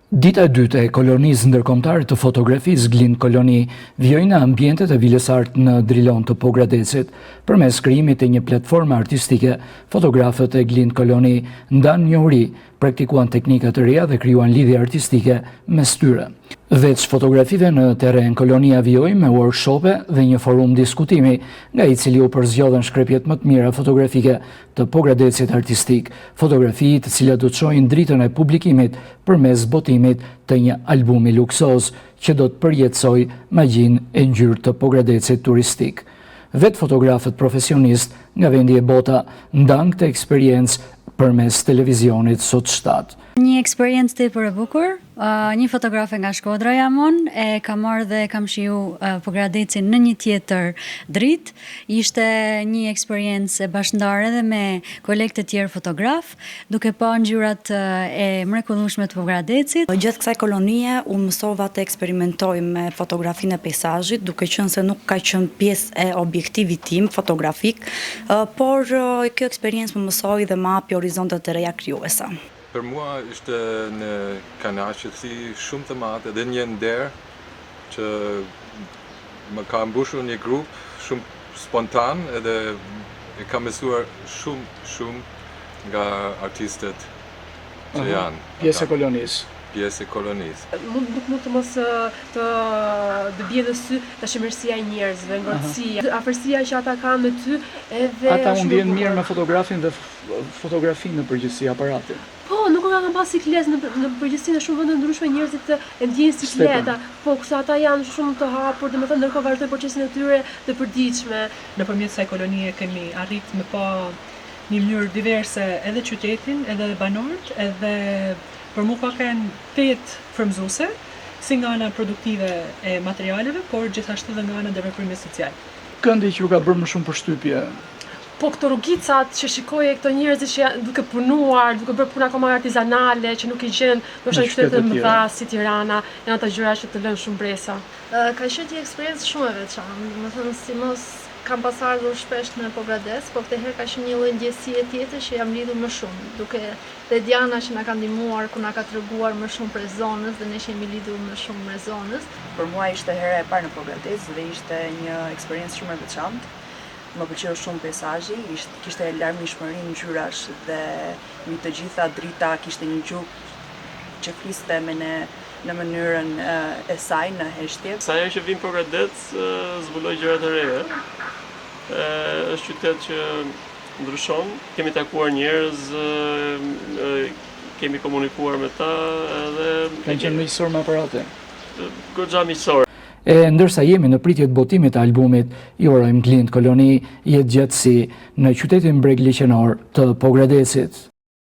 Dita e dytë e kolonisë ndërkombëtare të fotografisë Glint Koloni vijoi në ambientet e Vilës Art në Drilon të Pogradecit. Përmes krijimit të një platforme artistike, fotografët e Glint Koloni ndanë njohuri, praktikuan teknika të reja dhe krijuan lidhje artistike mes tyre. Veç fotografive në terren, Kolonia vijoi me workshope dhe një forum diskutimi, nga i cili u përzgjodhen shkrepjet më të mira fotografike të Pogradecit artistik, fotografi të cilat do të çojnë dritën e publikimit përmes botimit të një albumi luksoz që do të përjetësoj magjinë e ngjyrë të Pogradecit turistik. Vetë fotografët profesionist nga vendi e bota ndan këtë eksperiencë përmes televizionit sot shtat. Një eksperiencë tepër e bukur, një fotografe nga Shkodra jam unë, e kam marrë dhe kam shiju Pogradecin në një tjetër dritë. Ishte një eksperiencë e bashkëndarë edhe me kolegë të tjerë fotograf, duke pa ngjyrat e mrekullueshme të Pogradecit. Gjatë kësaj kolonie u mësova të eksperimentoj me fotografinë e peizazhit, duke qenë se nuk ka qenë pjesë e objektivit tim fotografik, por kjo eksperiencë më mësoi dhe më hapi horizonte të reja krijuese. Për mua ishte në kënaqësi shumë të madhe dhe një nder që më ka mbushur një grup shumë spontan edhe e kam mësuar shumë nga artistët që janë. Pjesë e kolonisë. Pjesë e kolonisë. Nuk të mos të bie në sy dashmëria e njerëzve, ngotësia, afërsia që ata kanë me ty edhe ata u ndjen mirë me fotografin dhe fotografinë në përgjithësi aparatin. Po, nuk kanë pas siklet në përgjithësi në shumë vende ndryshme njerëzit e ndjejnë sikleta. Po, kësa ata janë shumë të hapur, domethënë ndërkohë vazhdojnë procesin e tyre të përditshme. Nëpërmjet kësaj kolonie kemi arritë me pa një mënyrë diverse edhe qytetin, edhe banorët, edhe për mua ka qenë petë frymëzuese, si nga ana produktive e materialeve, por gjithashtu edhe nga ana e veprimit social. Këndi që ju ka bërë më shumë përshtypje? Po këto rrugicat që shikoje këto njerëz që janë duke punuar, duke bërë puna akoma artizanale, që nuk i gjen ndoshta në qytete të mëdha si Tirana, janë ata gjëra që të lënë shumë bresa. Ka qenë një eksperiencë shumë e veçantë, domethënë sidomos kam pas ardhur shpesh në Pogradec, por këtë herë ka qenë një lloj ndjesie tjetër që jam lidhur më shumë, duke dhe Diana që na ka ndihmuar, ku na ka treguar më shumë për zonës dhe ne jemi lidhur më shumë me zonës. Për mua ishte hera e parë në Pogradec dhe ishte një eksperiencë shumë e veçantë. Më pëlqeu shumë peizazhi, kishte larmishmëri ngjyrash dhe mbi të gjitha drita kishte një gjuhë që fliste me ne në mënyrën e saj në heshtje. Sa herë që vim Pogradec, zbuloj gjëra të reja. Është qytet që ndryshon, kemi takuar njerëz, kemi komunikuar me ta edhe kanë qenë miqësor me aparate. Goxha miqësor. Ndërsa jemi në pritje të botimit të albumit, i urojmë Glint Koloni jetë gjatësi në qytetin breg liqenor të Pogradecit.